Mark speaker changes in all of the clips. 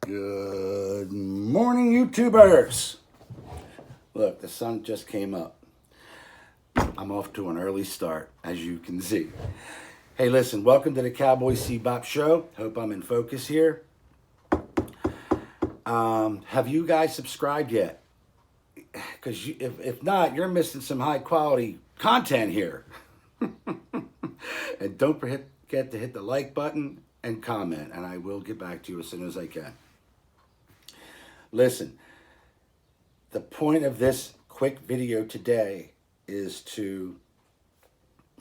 Speaker 1: Good morning, YouTubers. Look, the sun just came up. I'm off to an early start, as you can see. Hey, listen, welcome to the Cowboy C-Bop Show. Hope I'm in focus here. Have you guys subscribed yet? Because if not, you're missing some high-quality content here. And don't forget to hit the like button and comment, and I will get back to you as soon as I can. Listen, the point of this quick video today is to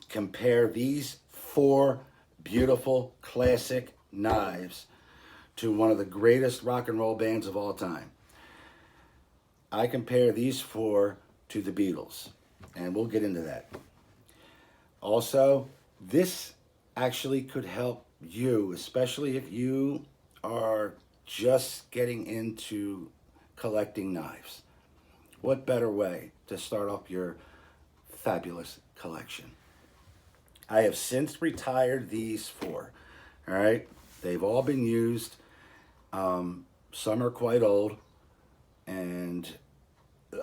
Speaker 1: compare these four beautiful classic knives to one of the greatest rock and roll bands of all time. I compare these four to the Beatles, and we'll get into that. Also, this actually could help you, especially if you are just getting into collecting knives. What better way to start off your fabulous collection? I have since retired these four. All right, they've all been used. Some are quite old, and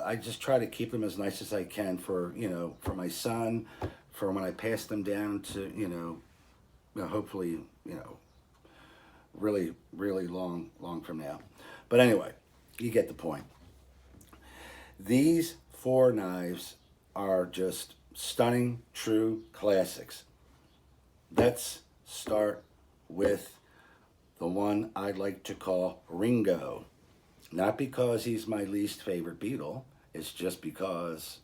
Speaker 1: I just try to keep them as nice as I can for for my son, for when I pass them down to hopefully really long from now. But anyway, you get the point. These four knives are just stunning, true classics. Let's start with the one I'd like to call Ringo. Not because he's my least favorite Beatle, it's just because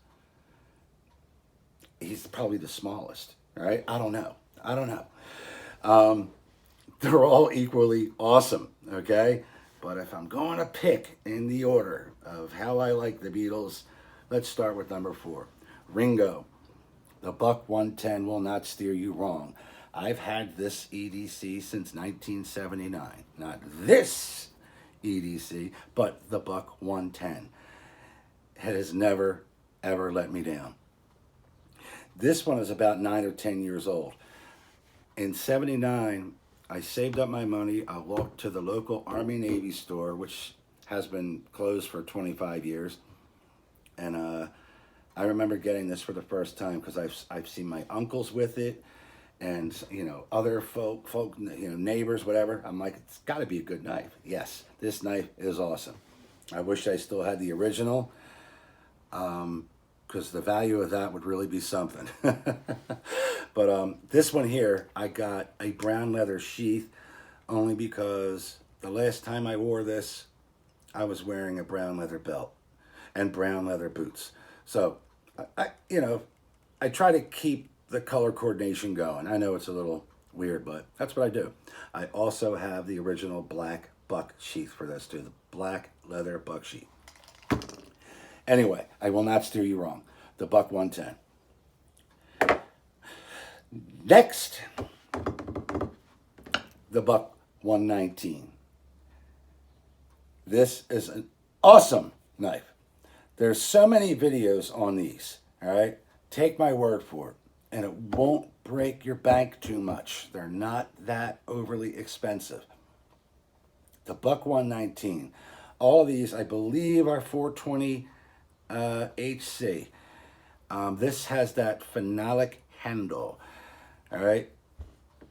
Speaker 1: he's probably the smallest, right? I don't know. They're all equally awesome, okay? But if I'm going to pick in the order of how I like the Beatles, let's start with number 4. Ringo. The Buck 110 will not steer you wrong. I've had this EDC since 1979. Not this EDC, but the Buck 110. It has never, ever let me down. This one is about 9 or 10 years old. In 79, I saved up my money. I walked to the local Army Navy store, which has been closed for 25 years. And I remember getting this for the first time because I've seen my uncles with it, and other folk, neighbors, whatever. I'm like, it's got to be a good knife. Yes, this knife is awesome. I wish I still had the original, because the value of that would really be something. But this one here, I got a brown leather sheath only because the last time I wore this, I was wearing a brown leather belt and brown leather boots. So I try to keep the color coordination going. I know it's a little weird, but that's what I do. I also have the original black buck sheath for this too, the black leather buck sheath. Anyway, I will not steer you wrong. The Buck 110. Next, the Buck 119. This is an awesome knife. There's so many videos on these, all right? Take my word for it, and it won't break your bank too much. They're not that overly expensive. The Buck 119. All of these, I believe, are 420 HC. This has that phenolic handle. All right,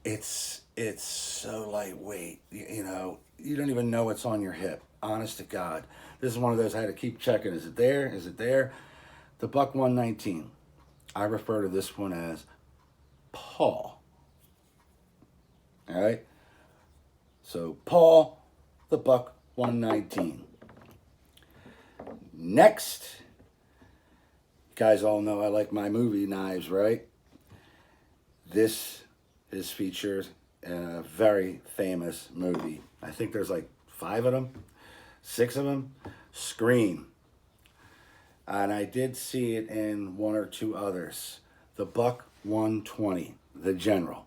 Speaker 1: it's so lightweight. You don't even know it's on your hip. Honest to God, this is one of those I had to keep checking. Is it there? Is it there? The Buck 119. I refer to this one as Paul. All right. So Paul, the Buck 119. Next, you guys all know I like my movie knives, right? This is featured in a very famous movie. I think there's like 5 of them, 6 of them. Scream. And I did see it in 1 or 2 others. The Buck 120, the General.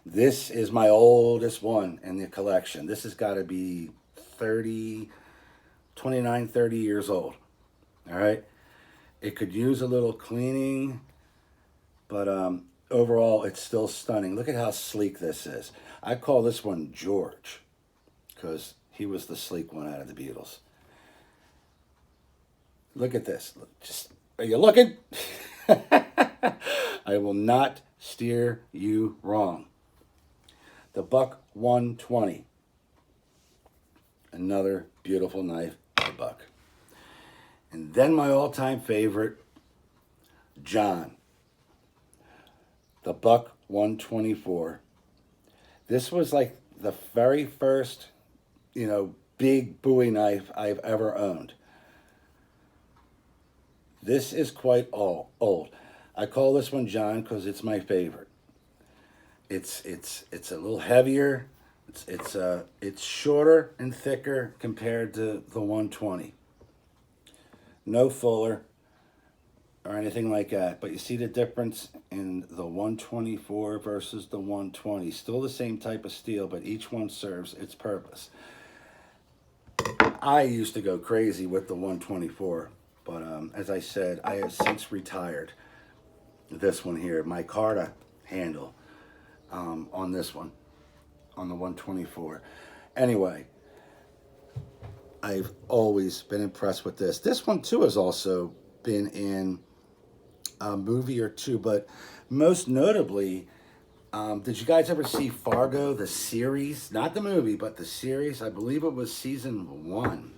Speaker 1: This is my oldest one in the collection. This has got to be 29, 30 years old. All right. It could use a little cleaning, but overall, it's still stunning. Look at how sleek this is. I call this one George. because he was the sleek one out of the Beatles. Look at this. Just, are you looking? I will not steer you wrong. The Buck 120. Another beautiful knife, the Buck. And then my all-time favorite, John. The Buck 124. This was like the very first, big Bowie knife I've ever owned. This is quite old. I call this one John because it's my favorite. It's a little heavier. It's shorter and thicker compared to the 120. No fuller or anything like that. But you see the difference in the 124 versus the 120. Still the same type of steel, but each one serves its purpose. I used to go crazy with the 124. But as I said, I have since retired this one here, my Carta handle on this one, on the 124. Anyway, I've always been impressed with this. This one too has also been in a movie or two, but most notably, did you guys ever see Fargo, the series? Not the movie, but the series. I believe it was season 1.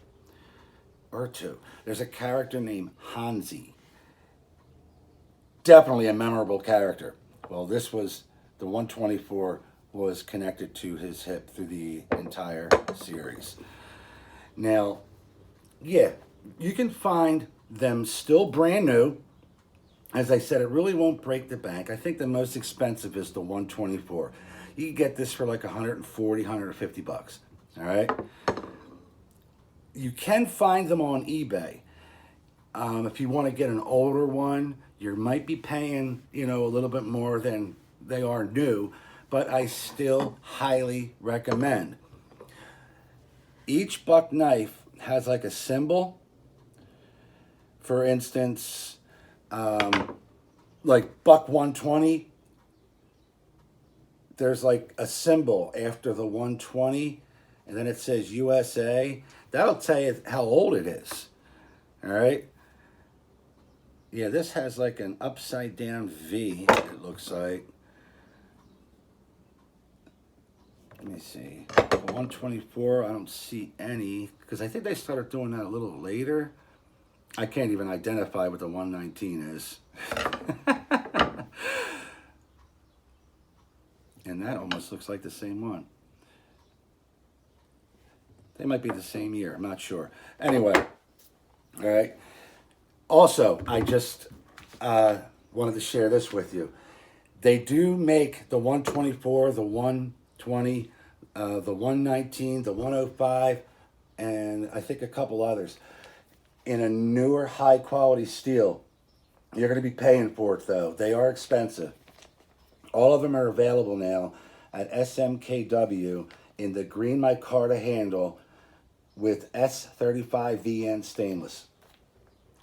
Speaker 1: Or 2. There's a character named Hansi. Definitely a memorable character. Well, this was, the 124 was connected to his hip through the entire series. Now, yeah, you can find them still brand new. As I said, it really won't break the bank. I think the most expensive is the 124. You can get this for like 140, 150 bucks. All right? You can find them on eBay. If you want to get an older one, you might be paying, a little bit more than they are new, but I still highly recommend. Each Buck knife has like a symbol. For instance, like Buck 120, there's like a symbol after the 120, and then it says USA. That'll tell you how old it is. All right? Yeah, this has like an upside down V, it looks like. Let me see. The 124, I don't see any, because I think they started doing that a little later. I can't even identify what the 119 is. And that almost looks like the same one. They might be the same year. I'm not sure. Anyway, all right. Also, I just wanted to share this with you. They do make the 124, the 120, the 119, the 105, and I think a couple others in a newer high-quality steel. You're going to be paying for it, though. They are expensive. All of them are available now at SMKW in the green micarta handle with S35VN stainless.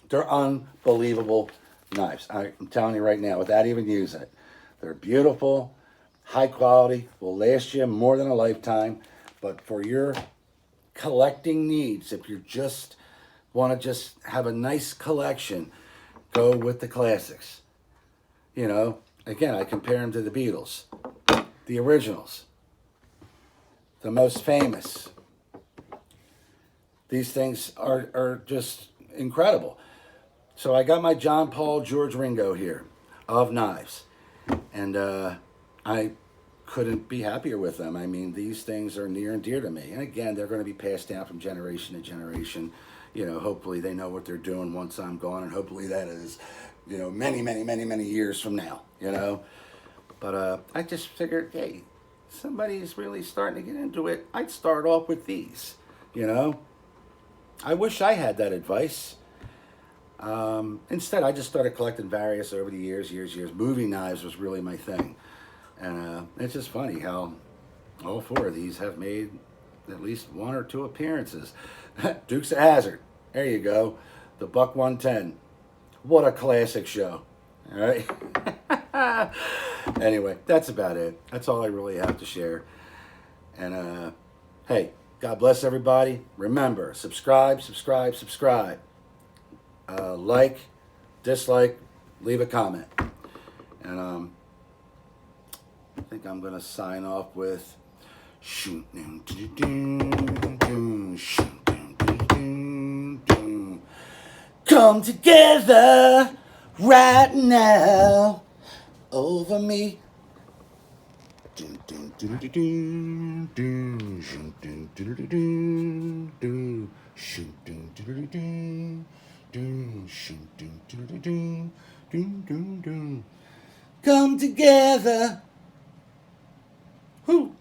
Speaker 1: They're unbelievable knives. I'm telling you right now, without even using it. They're beautiful, high quality, will last you more than a lifetime. But for your collecting needs, if you just want to just have a nice collection, go with the classics. Again, I compare them to the Beatles, the originals, the most famous. These things are just incredible. So I got my John Paul George Ringo here of knives. And I couldn't be happier with them. I mean, these things are near and dear to me. And again, they're going to be passed down from generation to generation. Hopefully they know what they're doing once I'm gone. And hopefully that is, many, many, many, many years from now, But I just figured, hey, somebody's really starting to get into it. I'd start off with these, I wish I had that advice. Instead, I just started collecting various over the years. Movie knives was really my thing. And it's just funny how all 4 of these have made at least 1 or 2 appearances. Dukes of Hazzard. There you go. The Buck 110. What a classic show. All right. Anyway, that's about it. That's all I really have to share. And hey, God bless everybody. Remember, subscribe, subscribe, subscribe. Like, dislike, leave a comment. And I think I'm going to sign off with come together right now over me. Come together. Who?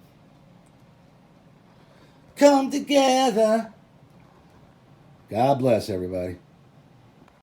Speaker 1: Come together. God bless everybody.